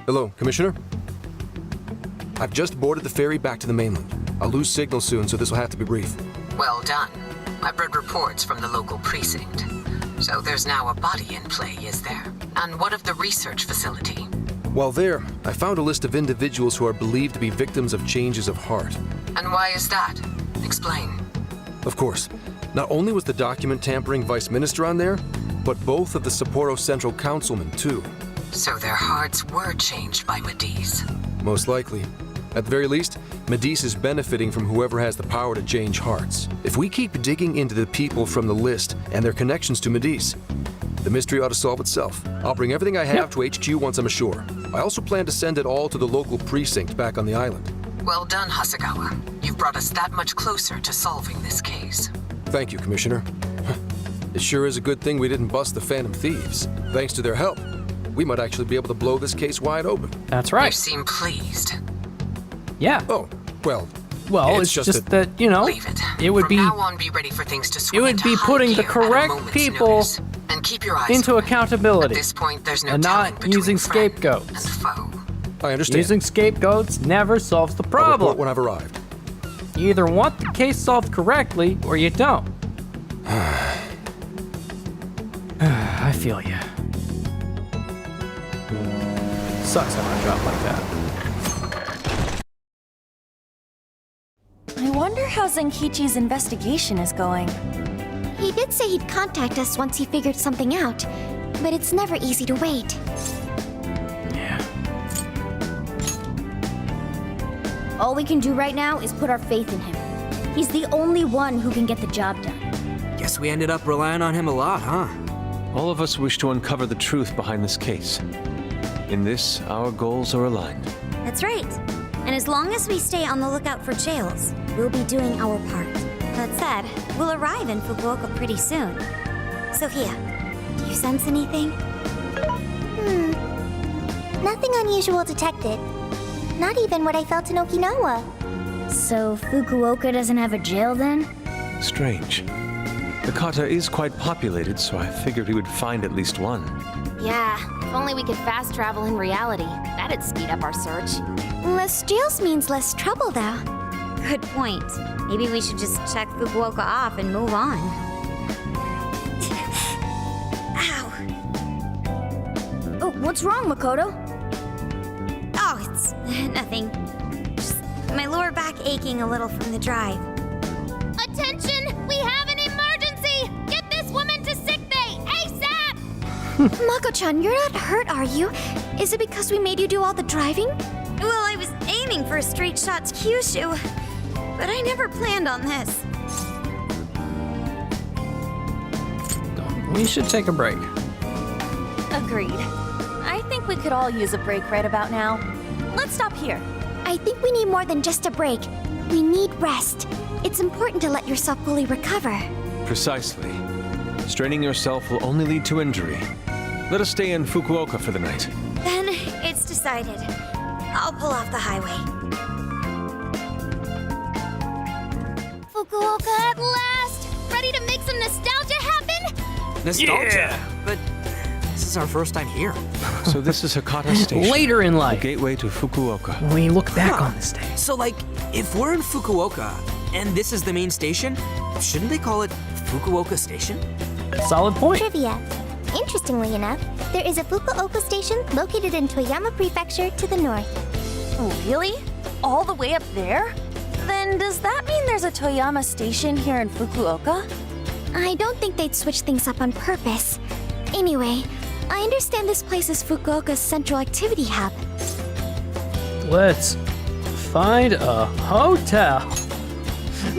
Hello, Commissioner? I've just boarded the ferry back to the mainland. I'll lose signal soon, so this will have to be brief. Well done. I've read reports from the local precinct. So there's now a body in play, is there? And what of the research facility? While there, I found a list of individuals who are believed to be victims of changes of heart. And why is that? Explain. Of course, not only was the document tampering vice minister on there, but both of the Sapporo Central Councilmen, too. So their hearts were changed by Medice. Most likely. At the very least, Medice is benefiting from whoever has the power to change hearts. If we keep digging into the people from the list and their connections to Medice, the mystery ought to solve itself. I'll bring everything I have to HQ once I'm ashore. I also plan to send it all to the local precinct back on the island. Well done, Hasegawa. You've brought us that much closer to solving this case. Thank you, Commissioner. It sure is a good thing we didn't bust the Phantom Thieves. Thanks to their help, we might actually be able to blow this case wide open. That's right. You seem pleased. Yeah. Oh, well, it's just that, Leave it. it would From be now on, be ready for things to swing would into be high putting the gear at a correct moment's people notice. And keep your eyes into open. accountability. At this point, there's no and telling not between using friend scapegoats. and foe. I understand. Using scapegoats never solves the I'll problem. report when I've arrived. You either want the case solved correctly or you don't. I feel you. Sucks having a job like that. I wonder how Zenkichi's investigation is going. He did say he'd contact us once he figured something out, but it's never easy to wait. Yeah. All we can do right now is put our faith in him. He's the only one who can get the job done. Guess we ended up relying on him a lot, huh? All of us wish to uncover the truth behind this case. In this, our goals are aligned. That's right. And as long as we stay on the lookout for jails, we'll be doing our part. That said, we'll arrive in Fukuoka pretty soon. Sophia, do you sense anything? Nothing unusual detected. Not even what I felt in Okinawa. So Fukuoka doesn't have a jail then? Strange. The kata is quite populated, so I figured we would find at least one. Yeah, if only we could fast travel in reality. That'd speed up our search. Less jails means less trouble, though. Good point. Maybe we should just check Fukuoka off and move on. Ow. Oh, what's wrong, Makoto? Oh, it's nothing. Just my lower back aching a little from the drive. Attention! We have an emergency! Get this woman to sickbay, ASAP! Mako-chan, you're not hurt, are you? Is it because we made you do all the driving? Well, I was aiming for a straight shot to Kyushu, but I never planned on this. We should take a break. Agreed. I think we could all use a break right about now. Let's stop here. I think we need more than just a break. We need rest. It's important to let yourself fully recover. Precisely. Straining yourself will only lead to injury. Let us stay in Fukuoka for the night. Then it's decided. I'll pull off the highway. Fukuoka at last! Ready to make some nostalgia happen? Nostalgia? Yeah. But this is our first time here. So this is Hakata Station. Later in The life, gateway to Fukuoka. when we look back on this day. So, if we're in Fukuoka, and this is the main station, shouldn't they call it Fukuoka Station? Solid point. Trivia. Interestingly enough, there is a Fukuoka station located in Toyama Prefecture to the north. Really? All the way up there? Then does that mean there's a Toyama station here in Fukuoka? I don't think they'd switch things up on purpose. Anyway, I understand this place is Fukuoka's central activity hub. Let's find a hotel.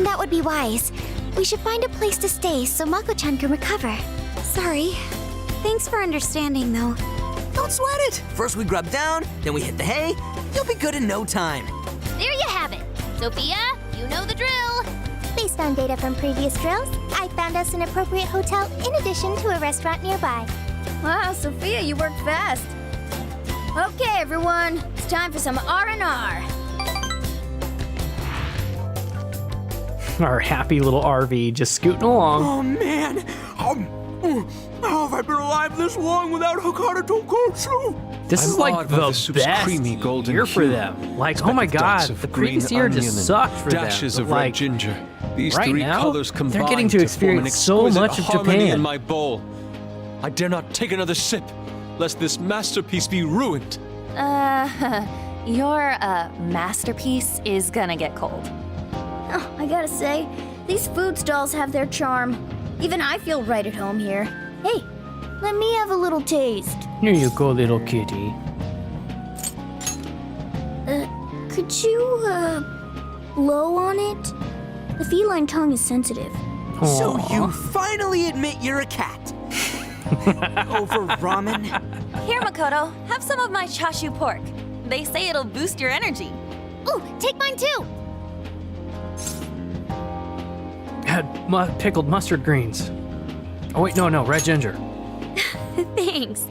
That would be wise. We should find a place to stay so Mako-chan can recover. Sorry. Thanks for understanding, though. Don't sweat it. First we grub down, then we hit the hay. You'll be good in no time. There you have it. Sophia, you know the drill. Based on data from previous drills, I found us an appropriate hotel in addition to a restaurant nearby. Wow, Sophia, you worked fast. Okay, everyone, it's time for some R&R. Our happy little RV just scooting along. Oh man, How have I been alive this long without Hakata Tonkotsu? This I'm is like awed by the the soup's best creamy golden year for hue. them. Like, Speck oh my of dots god, of the green previous year onion just and sucked for dashes them. of But, red like, ginger. These right three now, colors they're combine getting to form an experience so exquisite much of harmony Japan. in my bowl. I dare not take another sip, lest this masterpiece be ruined. Your masterpiece is gonna get cold. Oh, I gotta say, these food stalls have their charm. Even I feel right at home here. Hey, let me have a little taste. Here you go, little kitty. Could you, blow on it? The feline tongue is sensitive. So Aw. you finally admit you're a cat. Over ramen? Here, Makoto, have some of my chashu pork. They say it'll boost your energy. Ooh, take mine too. Had pickled mustard greens. Oh wait, no, red ginger. Thanks.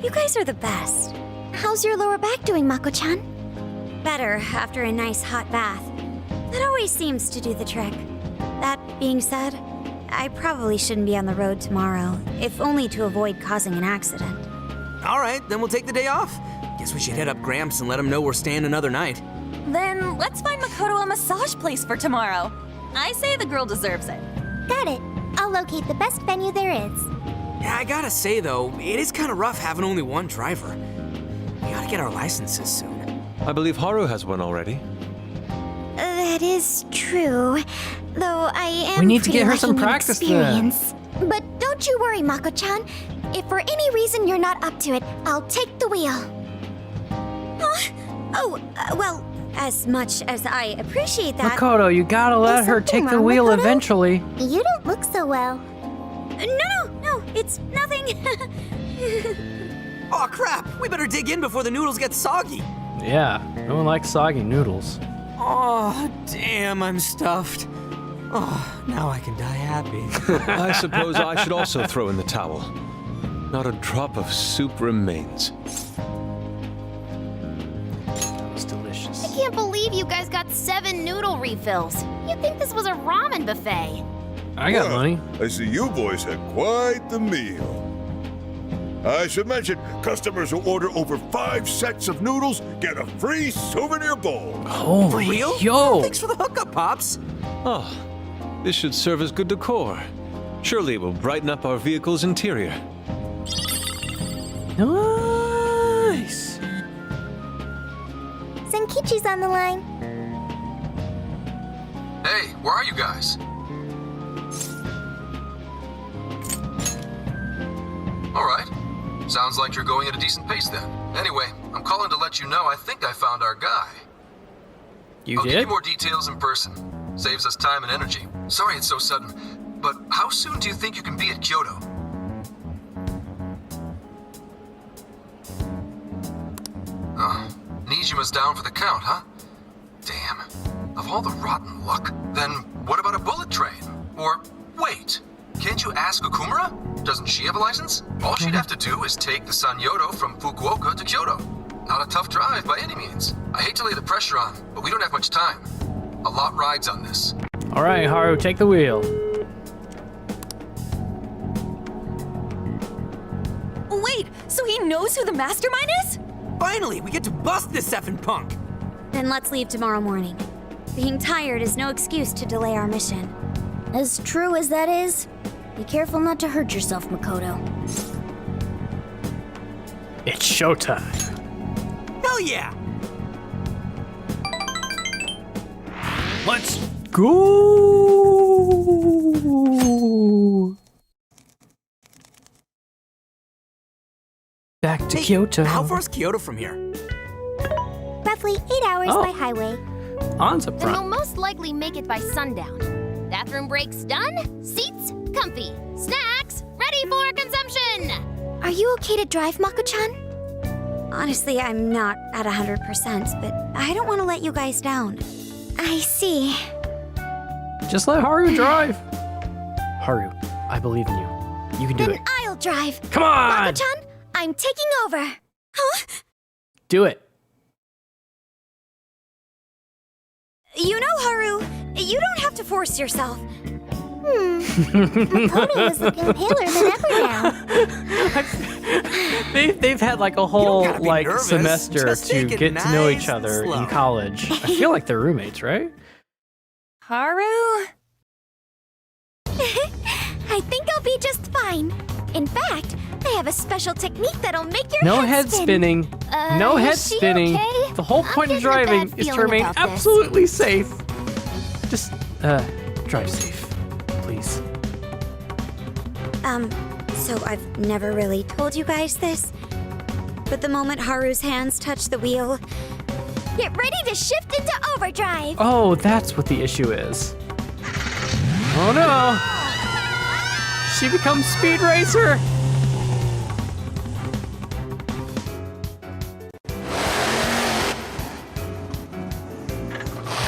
You guys are the best. How's your lower back doing, Mako-chan? Better after a nice hot bath. That always seems to do the trick. That being said, I probably shouldn't be on the road tomorrow, if only to avoid causing an accident. All right, then we'll take the day off. Guess we should hit up Gramps and let him know we're staying another night. Then let's find Makoto a massage place for tomorrow. I say the girl deserves it. Got it. I'll locate the best venue there is. Yeah, I gotta say though, it is kind of rough having only one driver. We gotta get our licenses soon. I believe Haru has one already. That is true. Though I am We need to pretty get her some lacking in practice then. experience. But don't you worry, Mako-chan. If for any reason you're not up to it, I'll take the wheel. Well, as much as I appreciate that. Makoto, you gotta let her something take the wrong, wheel Makoto? eventually. You don't look so well. No, it's nothing. Oh crap, we better dig in before the noodles get soggy. Yeah, no one likes soggy noodles. Oh, damn, I'm stuffed. Oh, now I can die happy. I suppose I should also throw in the towel. Not a drop of soup remains. It's delicious. I can't believe you guys got 7 noodle refills. You'd think this was a ramen buffet. I got Well, money. I see you boys had quite the meal. I should mention, customers who order over 5 sets of noodles get a free souvenir bowl. Holy Real? yo! Thanks for the hookup, Pops. Oh, this should serve as good decor. Surely it will brighten up our vehicle's interior. Nice. Senkichi's on the line. Hey, where are you guys? All right. Sounds like you're going at a decent pace then. Anyway, I'm calling to let you know I think I found our guy. You I'll give did? you more details in person. Saves us time and energy. Sorry it's so sudden, but how soon do you think you can be at Kyoto? Nijima's down for the count, huh? Damn. Of all the rotten luck, then what about a bullet train? Or, wait, can't you ask Okumura? Doesn't she have a license? All she'd have to do is take the Sanyodo from Fukuoka to Kyoto. Not a tough drive by any means. I hate to lay the pressure on, but we don't have much time. A lot rides on this. All right, Haru, take the wheel. Wait, so he knows who the mastermind is? Finally, we get to bust this effing punk. Then let's leave tomorrow morning. Being tired is no excuse to delay our mission. As true as that is, be careful not to hurt yourself, Makoto. It's showtime. Hell yeah! Let's go. Back to Hey, Kyoto. How far's Kyoto from here? Roughly 8 hours Oh. by highway. On's up Then we'll front. most likely make it by sundown. Bathroom breaks done, seats comfy, snacks ready for consumption. Are you okay to drive, Mako-chan? Honestly, I'm not at 100%, but I don't want to let you guys down. I see. Just let Haru drive. Haru, I believe in you. You can do Then it. I'll drive. Come on! Mako-chan, I'm taking over. Huh? Do it. You know, Haru, you don't have to force yourself. Makoto is looking paler than ever now. They've had like a whole gotta be like nervous. semester Just to take it get to know nice each and other slow. in college. I feel like they're roommates, right? Haru? I think I'll be just fine. In fact, I have a special technique that'll make your No head head spinning. No head is she spinning. okay? The whole I'm point of getting a bad driving is to feeling remain about this. absolutely safe. Just drive safe, please. So I've never really told you guys this, but the moment Haru's hands touch the wheel, get ready to shift into overdrive. Oh, that's what the issue is. Oh no! She becomes Speed Racer!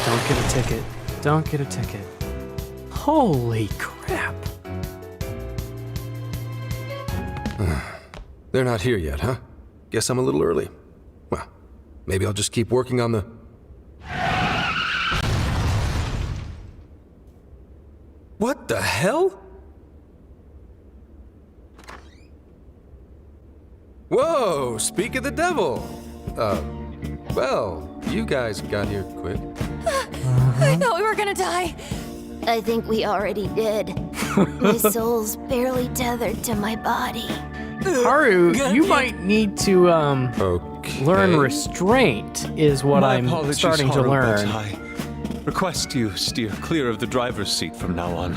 Don't get a ticket. Don't get a ticket. Holy crap. They're not here yet, huh? Guess I'm a little early. Well, maybe I'll just keep working on the... What the hell? Whoa, speak of the devil. Well, you guys got here quick. I thought we were gonna die. I think we already did. My soul's barely tethered to my body. Haru, you might need to Okay. learn restraint, is what My I'm apologies, starting to Haru, learn. but I request you steer clear of the driver's seat from now on.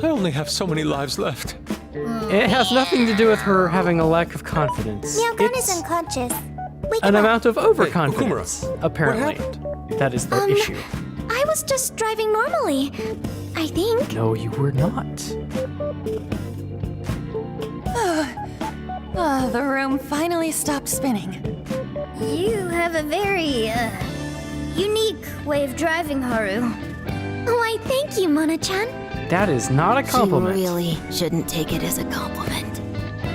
I only have so many lives left. It has nothing to do with her having a lack of confidence. Myogon is It's unconscious. Wake an him up. amount of overconfidence, Okumura, apparently. what That is the issue. I was just driving normally, I think. No, you were not. The room finally stopped spinning. You have a very, unique way of driving, Haru. Why, thank you, Mona-chan. That is not a compliment. You really shouldn't take it as a compliment.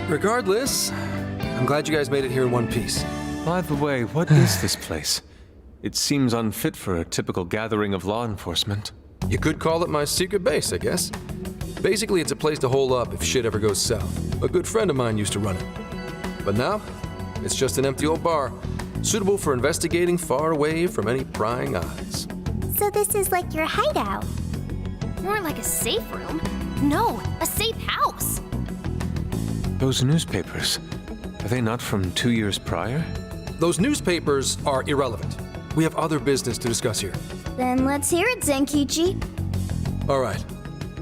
Regardless, I'm glad you guys made it here in one piece. By the way, what is this place? It seems unfit for a typical gathering of law enforcement. You could call it my secret base, I guess. Basically, it's a place to hole up if shit ever goes south. A good friend of mine used to run it. But now, it's just an empty old bar, suitable for investigating far away from any prying eyes. So this is like your hideout. More like a safe room. No, a safe house. Those newspapers, are they not from 2 years prior? Those newspapers are irrelevant. We have other business to discuss here. Then let's hear it, Zenkichi. All right,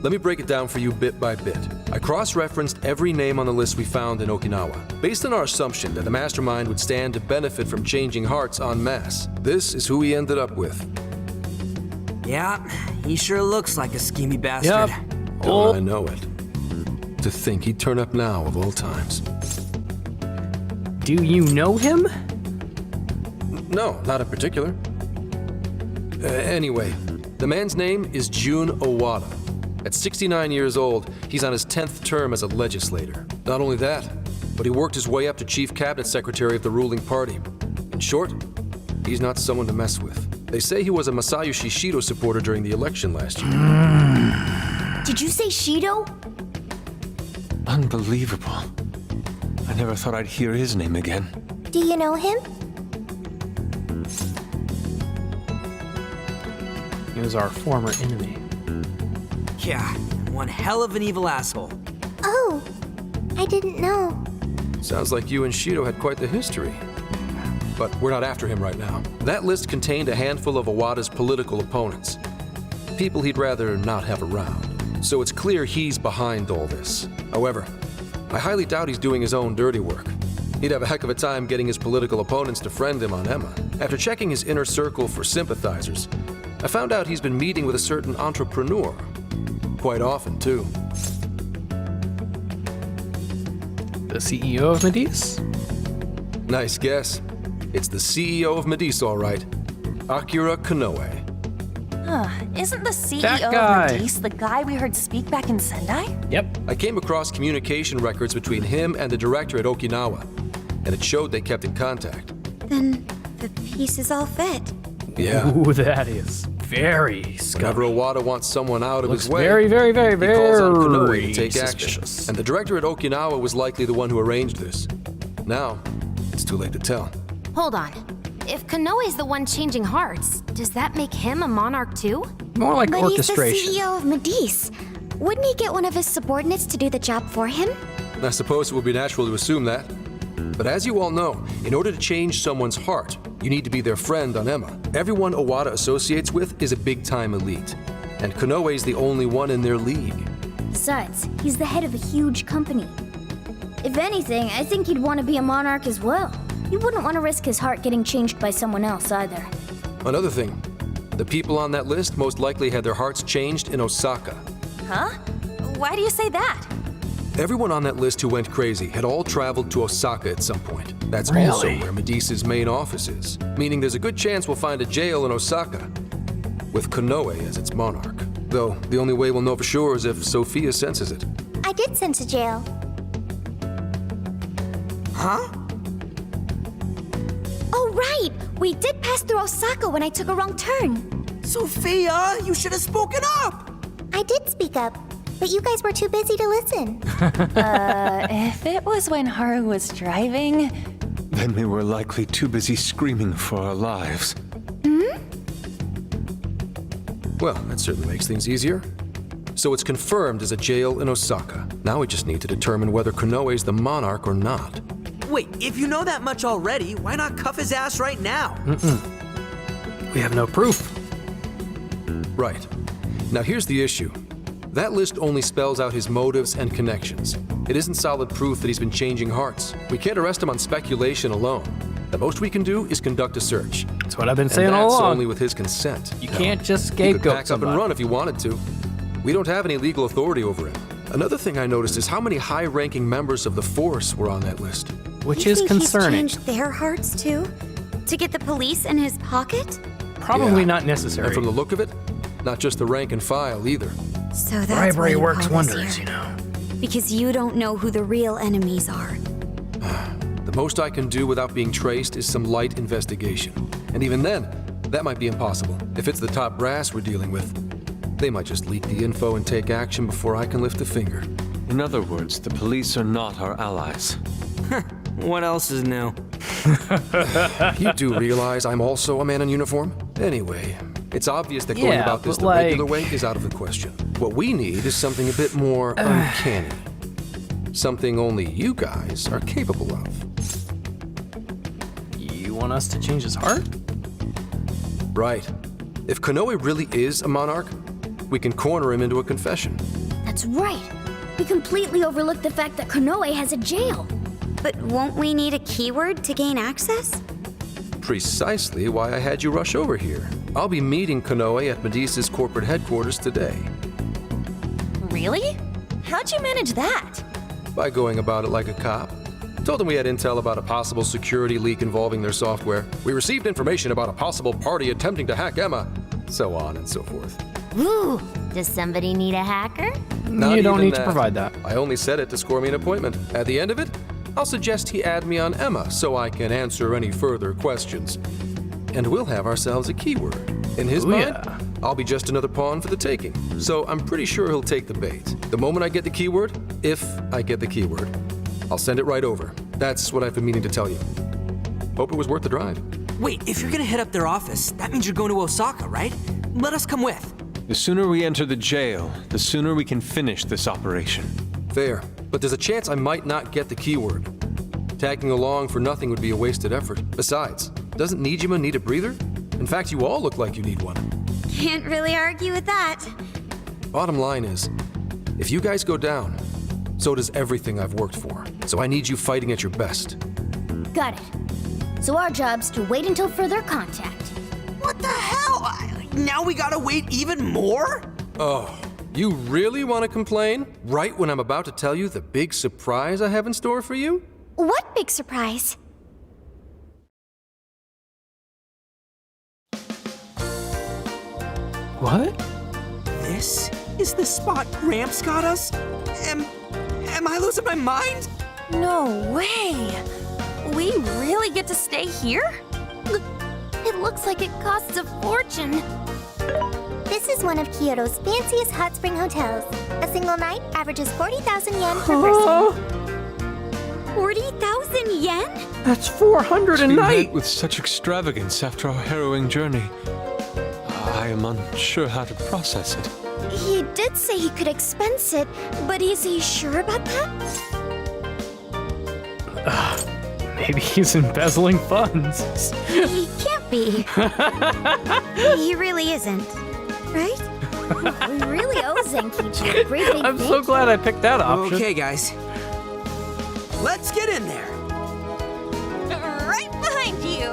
let me break it down for you bit by bit. I cross-referenced every name on the list we found in Okinawa, based on our assumption that the mastermind would stand to benefit from changing hearts en masse. This is who we ended up with. Yeah, he sure looks like a schemy bastard. Yep. Don't I know it? To think he'd turn up now of all times. Do you know him? No, not in particular. Anyway, the man's name is Jun Owada. At 69 years old, he's on his 10th term as a legislator. Not only that, but he worked his way up to chief cabinet secretary of the ruling party. In short, he's not someone to mess with. They say he was a Masayoshi Shido supporter during the election last year. Did you say Shido? Unbelievable. I never thought I'd hear his name again. Do you know him? He was our former enemy. Yeah, one hell of an evil asshole. Oh, I didn't know. Sounds like you and Shido had quite the history. But we're not after him right now. That list contained a handful of Owada's political opponents. People he'd rather not have around. So it's clear he's behind all this. However, I highly doubt he's doing his own dirty work. He'd have a heck of a time getting his political opponents to friend him on Emma. After checking his inner circle for sympathizers, I found out he's been meeting with a certain entrepreneur. Quite often, too. The CEO of Medius? Nice guess. It's the CEO of Medice, all right. Akira Konoe. Isn't the CEO That guy. of Medice the guy we heard speak back in Sendai? Yep. I came across communication records between him and the director at Okinawa, and it showed they kept in contact. Then the pieces all fit. Yeah. Ooh, that is very scummy. Whenever Owada wants someone out of Looks his way, very, very, very, he calls on Konoe very to take suspicious. action. And the director at Okinawa was likely the one who arranged this. Now, it's too late to tell. Hold on. If Konoe's the one changing hearts, does that make him a monarch too? More like But orchestration. he's the CEO of Medice. Wouldn't he get one of his subordinates to do the job for him? I suppose it would be natural to assume that. But as you all know, in order to change someone's heart, you need to be their friend on Emma. Everyone Owada associates with is a big-time elite. And Konoe's the only one in their league. Besides, he's the head of a huge company. If anything, I think he'd want to be a monarch as well. He wouldn't want to risk his heart getting changed by someone else either. Another thing, the people on that list most likely had their hearts changed in Osaka. Huh? Why do you say that? Everyone on that list who went crazy had all traveled to Osaka at some point. That's Really? also where Medice's main office is, meaning there's a good chance we'll find a jail in Osaka, with Konoe as its monarch. Though, the only way we'll know for sure is if Sophia senses it. I did sense a jail. Huh? Oh, right! We did pass through Osaka when I took a wrong turn. Sophia, you should have spoken up! I did speak up, but you guys were too busy to listen. If it was when Haru was driving, Then we were likely too busy screaming for our lives. Well, that certainly makes things easier. So it's confirmed as a jail in Osaka. Now we just need to determine whether Konoe's the monarch or not. Wait, if you know that much already, why not cuff his ass right now? We have no proof. Right. Now here's the issue. That list only spells out his motives and connections. It isn't solid proof that he's been changing hearts. We can't arrest him on speculation alone. The most we can do is conduct a search. That's what I've been And saying all that's along. only with his consent. You Now, can't just he scapegoat could pack up somebody. and run if he wanted to. We don't have any legal authority over him. Another thing I noticed is how many high-ranking members of the force were on that list. Which You is think concerning. He's changed their hearts too? To get the police in his pocket? Probably Yeah. not necessary. And from the look of it, not just the rank and file either. So that's why Bribery you works brought us wonders, here. you know. Because you don't know who the real enemies are. The most I can do without being traced is some light investigation. And even then, that might be impossible. If it's the top brass we're dealing with, they might just leak the info and take action before I can lift a finger. In other words, the police are not our allies. What else is new? You do realize I'm also a man in uniform? Anyway, it's obvious that going Yeah, about this but the regular like- way is out of the question. What we need is something a bit more uncanny. Something only you guys are capable of. You want us to change his heart? Right. If Konoe really is a monarch, we can corner him into a confession. That's right. We completely overlooked the fact that Konoe has a jail. But won't we need a keyword to gain access? Precisely why I had you rush over here. I'll be meeting Konoe at Medice's corporate headquarters today. really? How'd you manage that? By going about it like a cop. Told them we had intel about a possible security leak involving their software. We received information about a possible party attempting to hack Emma, so on and so forth. Ooh, does somebody need a hacker? Not You don't even need to provide that. I only said it to score me an appointment. At the end of it, I'll suggest he add me on Emma so I can answer any further questions. And we'll have ourselves a keyword. In his Ooh, mind, yeah. I'll be just another pawn for the taking. So I'm pretty sure he'll take the bait. The moment I get the keyword, if I get the keyword, I'll send it right over. That's what I've been meaning to tell you. Hope it was worth the drive. Wait, if you're gonna hit up their office, that means you're going to Osaka, right? Let us come with. The sooner we enter the jail, the sooner we can finish this operation. Fair, but there's a chance I might not get the keyword. Tagging along for nothing would be a wasted effort. Besides, doesn't Nijima need a breather? In fact, you all look like you need one. Can't really argue with that. Bottom line is, if you guys go down, so does everything I've worked for. So I need you fighting at your best. Got it. So our job's to wait until further contact. What the hell? Now we gotta wait even more? Oh, you really want to complain? Right when I'm about to tell you the big surprise I have in store for you? What big surprise? What? This is the spot Gramps got us? Am I losing my mind? No way! We really get to stay here? It looks like it costs a fortune. This is one of Kyoto's fanciest hot spring hotels. A single night averages 40,000 yen per person. 40,000 yen? That's 400 a To be night. met with such extravagance after our harrowing journey, I am unsure how to process it. He did say he could expense it, but is he sure about that? Maybe he's embezzling funds. He can't be. He really isn't. Right? We really owe Zenkichi a great big I'm so thank glad I picked that option. Okay, guys. Let's get in there. Right behind you.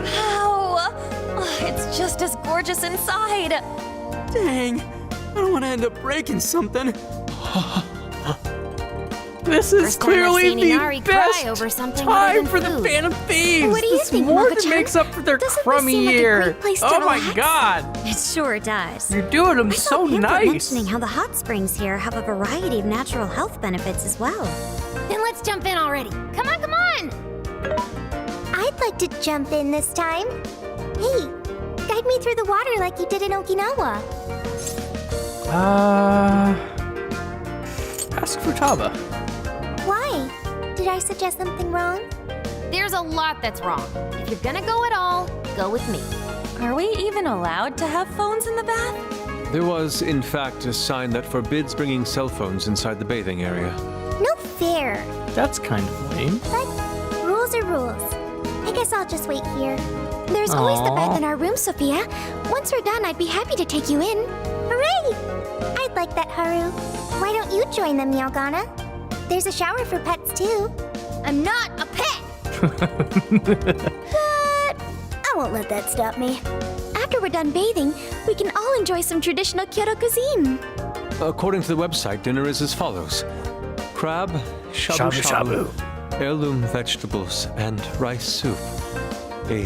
Wow. Oh, it's just as gorgeous inside. Dang. I don't want to end up breaking something. This is First time I've clearly seen the Inari cry best over something other time than for the food. Phantom Thieves. What do you This think, more than Mako-chan? makes up for their Doesn't this crummy seem like a year. great place to Oh my relax? god, It sure does. you're doing them I so saw pamphlet nice. mentioning how the hot springs here have a variety of natural health benefits as well. Then let's jump in already. Come on, come on! I'd like to jump in this time. Hey, guide me through the water like you did in Okinawa. Ask Futaba. Why? Did I suggest something wrong? There's a lot that's wrong. If you're gonna go at all, go with me. Are we even allowed to have phones in the bath? There was, in fact, a sign that forbids bringing cell phones inside the bathing area. No fair. That's kind of lame. But rules are rules. I guess I'll just wait here. There's always the bath in our room, Sophia. Once we're done, I'd be happy to take you in. Hooray! I'd like that, Haru. Why don't you join them, Yagana? There's a shower for pets, too. I'm not a pet! But I won't let that stop me. After we're done bathing, we can all enjoy some traditional Kyoto cuisine. According to the website, dinner is as follows: crab, shabu shabu, heirloom vegetables, and rice soup. A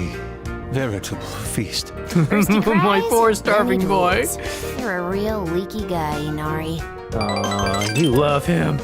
veritable feast. First he cries, My poor then starving he boy. drools. You're a real leaky guy, Inari. Aw, you love him.